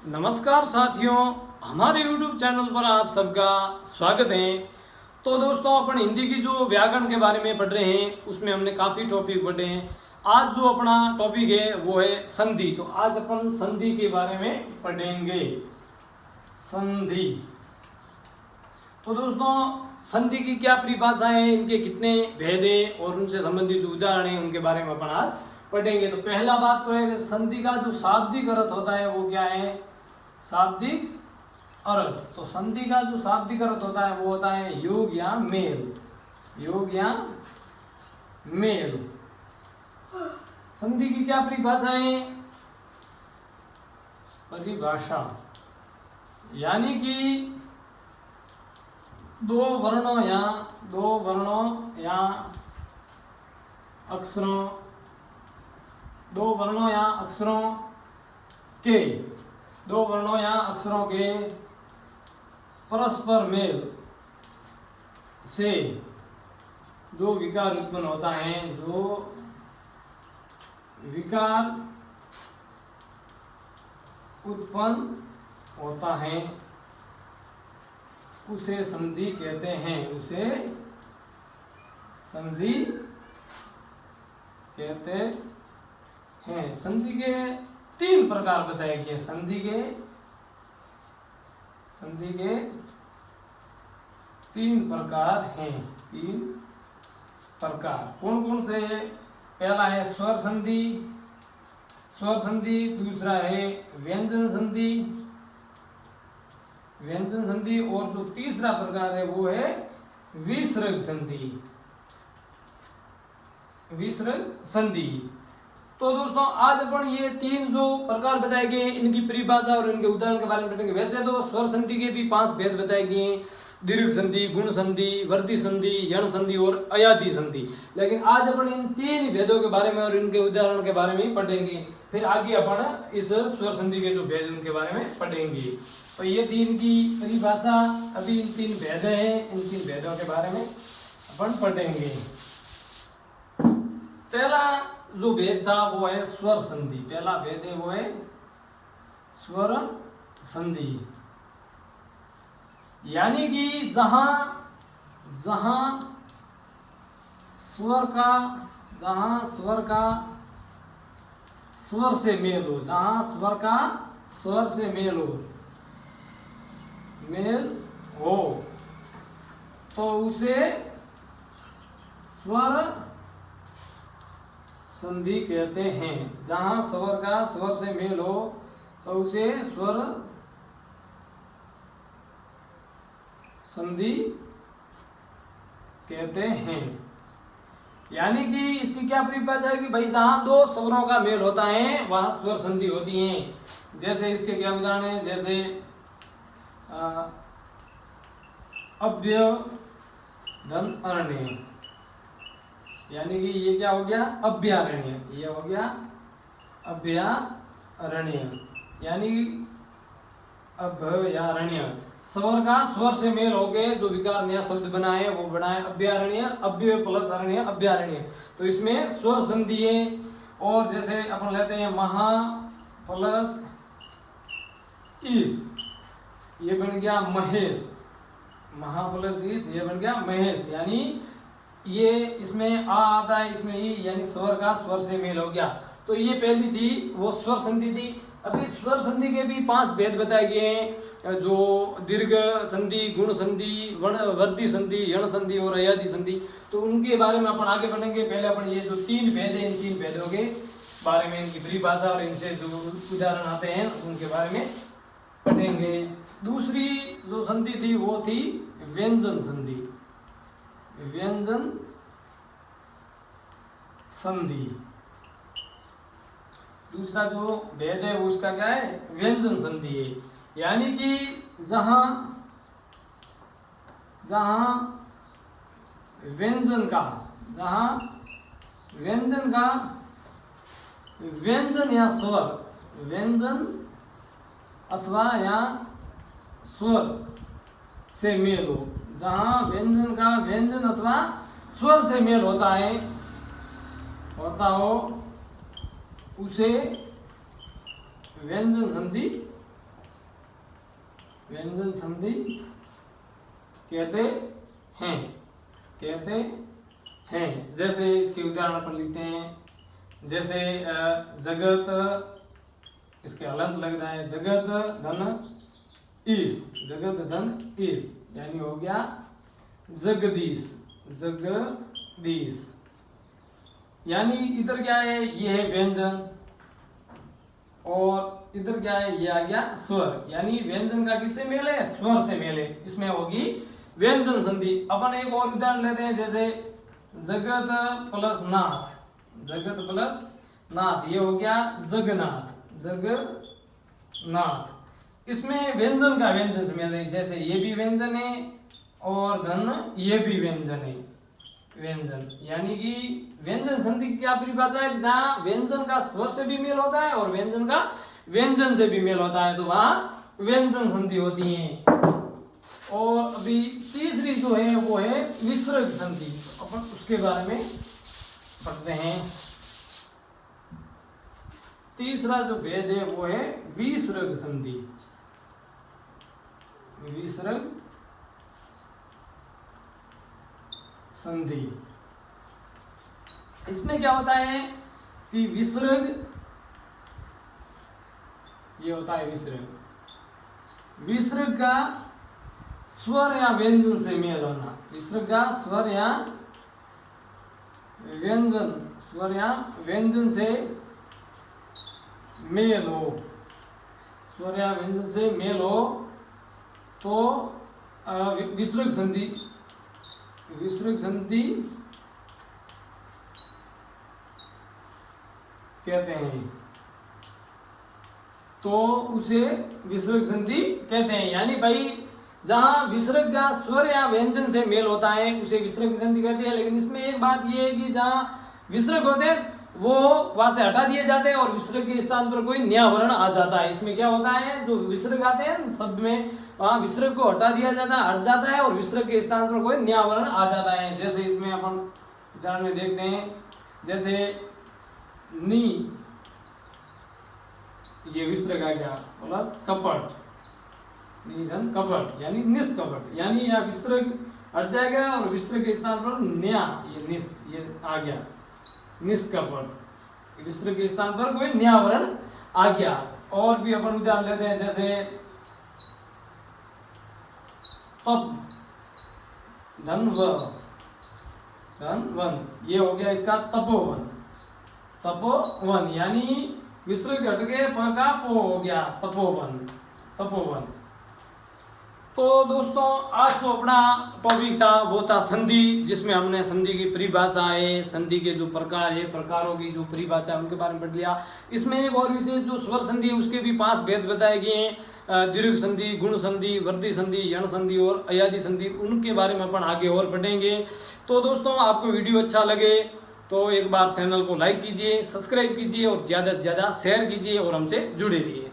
नमस्कार साथियों, हमारे YouTube चैनल पर आप सबका स्वागत है। तो दोस्तों, अपन हिंदी की जो व्याकरण के बारे में पढ़ रहे हैं उसमें हमने काफ़ी टॉपिक पढ़े हैं। आज जो अपना टॉपिक है वो है संधि। तो आज अपन संधि के बारे में पढ़ेंगे। संधि। तो दोस्तों, संधि की क्या परिभाषा है, इनके कितने भेद हैं और उनसे संबंधित उदाहरण हैं, उनके बारे में अपन आज पढ़ेंगे। तो पहला बात तो है कि संधि का जो शाब्दिक अर्थ होता है वो क्या है, शाब्दिक अर्थ। तो संधि का जो शाब्दिक अर्थ होता है वो होता है योग या मेल। योग या मेल। संधि की क्या परिभाषा है, परिभाषा यानी कि दो वर्णों या अक्षरों, दो वर्णों या अक्षरों के परस्पर मेल से जो विकार उत्पन्न होता है, जो विकार उत्पन्न होता है उसे संधि कहते हैं। उसे संधि कहते हैं। संधि के तीन प्रकार बताए गए। संधि के तीन प्रकार हैं। तीन प्रकार कौन कौन से? पहला है स्वर संधि, दूसरा है व्यंजन संधि, और जो तीसरा प्रकार है वो है विसर्ग संधि। तो दोस्तों, आज अपन ये तीन जो प्रकार बताए गए इनकी परिभाषा और इनके उदाहरण के बारे में पढ़ेंगे। वैसे तो स्वर संधि के भी 5 भेद बताए गए हैं, दीर्घ संधि, गुण संधि, वर्ती संधि, यण संधि और अयाति संधि। लेकिन आज अपन इन तीन भेदों के बारे में और इनके उदाहरण के बारे में पढ़ेंगे। फिर आगे अपन इस स्वर संधि के जो भेद उनके बारे में पढ़ेंगे। तो ये तीन की परिभाषा, अभी इन तीन भेद हैं, इन तीन भेदों के बारे में अपन पढ़ेंगे। पहला जो भेद था वो है स्वर संधि। पहला भेद है वो है स्वर संधि, यानी कि जहां स्वर का स्वर से मेल हो, जहां स्वर का स्वर से मेल हो तो उसे स्वर संधि कहते हैं। जहां स्वर का स्वर से मेल हो तो उसे स्वर संधि कहते हैं। यानी कि इसकी क्या परिभाषा है कि भाई जहां दो स्वरों का मेल होता है वहां स्वर संधि होती है। जैसे इसके क्या उदाहरण है, जैसे अव्यय धन अरण्य, यानी कि ये क्या हो गया, अभ्यारण्य। ये हो गया अभ्यारण्य, यानी अभ्यारण्य। स्वर का स्वर से मेल होके जो विकार नया शब्द बना है वो बना है अभ्यारण्य। अव्यय प्लस अरण्य, अभ्यारण्य। तो इसमें स्वर संधि है। और जैसे अपन लेते हैं महा प्लस ईश, ये बन गया महेश। महा प्लस ईश, ये बन गया महेश। यानी ये इसमें आ आता है, इसमें ई, यानी स्वर का स्वर से मेल हो गया। तो ये पहली थी, वो स्वर संधि थी। अभी स्वर संधि के भी 5 भेद बताए गए हैं, जो दीर्घ संधि, गुण संधि, वर्ती संधि, यण संधि और अयाति संधि। तो उनके बारे में अपन आगे बढ़ेंगे। पहले अपन ये जो 3 भेद हैं, इन 3 भेदों के बारे में, इनकी परिभाषा और इनसे जो उदाहरण आते हैं उनके बारे में पढ़ेंगे। दूसरी जो संधि थी वो थी व्यंजन संधि। व्यंजन संधि दूसरा जो भेद है वो उसका क्या है, व्यंजन संधि है। यानी कि जहां व्यंजन का व्यंजन या स्वर, व्यंजन अथवा या स्वर से मेल हो, जहां व्यंजन का व्यंजन अथवा स्वर से मेल होता हो उसे व्यंजन संधि व्यंजन संधि कहते हैं, कहते हैं। जैसे इसके उदाहरण पर लिखते हैं, जैसे जगत, इसके हलंत लग रहा है जगत धन ईश, जगत धन ईश, यानी हो गया जगदीश, जगदीश। यानी इधर क्या है, ये है व्यंजन, और इधर क्या है, ये आ गया स्वर। यानी व्यंजन का किससे मेल है, स्वर से मेल है, इसमें होगी व्यंजन संधि। अपन एक और उदाहरण लेते हैं, जैसे जगत प्लस नाथ, जगत प्लस नाथ, ये हो गया जगन्नाथ, जगन्नाथ। इसमें व्यंजन का व्यंजन से मेल है, जैसे ये भी व्यंजन है और धन ये भी व्यंजन है, व्यंजन। यानी कि व्यंजन संधि की क्या परिभाषा है, जहां व्यंजन का स्वर से भी मेल होता है और व्यंजन का व्यंजन से भी मेल होता है, तो वहां व्यंजन संधि होती है। और अभी तीसरी जो है वो है विसर्ग संधि, अपन उसके बारे में पढ़ते हैं। तीसरा जो भेद है वो है विसर्ग संधि, विसर्ग संधि। इसमें क्या होता है कि विसर्ग, ये होता है विसर्ग, विसर्ग का स्वर या व्यंजन से मेल होना, विसर्ग का स्वर या व्यंजन, स्वर या व्यंजन से मेल हो, स्वर या व्यंजन से मेल हो तो विसर्ग संधि, विसर्ग संधि कहते हैं, तो उसे विसर्ग संधि कहते हैं। यानी भाई जहां विसर्ग का स्वर या व्यंजन से मेल होता है उसे विसर्ग संधि कहते हैं। लेकिन इसमें एक बात यह है कि जहां विसर्ग होते हैं वो वहां से हटा दिए जाते हैं और विसर्ग के स्थान पर कोई नया वर्ण आ जाता है। इसमें क्या होता है, जो विसर्ग आते हैं शब्द में, वहां विसर्ग को हटा दिया जाता है, हट जाता है और विसर्ग के स्थान पर कोई नया वर्ण आ जाता है। जैसे इसमें अपन उदाहरण में देखते हैं, जैसे नी, ये विसर्ग आ गया, प्लस कपट, निधन कपट यानी निष्कपट, यानी यहाँ विसर्ग हट जाएगा और विसर्ग के स्थान पर नया ये निस, ये आ गया निष्कपट, विसर्ग के स्थान पर कोई नया वर्ण आ गया। और भी अपन उदाहरण लेते हैं, जैसे तप, धनवन, धनवन, ये हो गया इसका तपोवन, तपोवन, यानी विसर्ग हट के प का पो हो गया तपोवन, तपोवन। तो दोस्तों आज जो अपना टॉपिक था वो था संधि, जिसमें हमने संधि की परिभाषा है, संधि के जो प्रकार है, प्रकारों की जो परिभाषा है उनके बारे में पढ़ लिया। इसमें एक और विशेष जो स्वर संधि है उसके भी 5 भेद बताए गए हैं, दीर्घ संधि, गुण संधि, वृद्धि संधि, यण संधि और अयादि संधि, उनके बारे में अपन आगे और पढ़ेंगे। तो दोस्तों आपको वीडियो अच्छा लगे तो एक बार चैनल को लाइक कीजिए, सब्सक्राइब कीजिए और ज़्यादा से ज़्यादा शेयर कीजिए और हमसे जुड़े रहिए।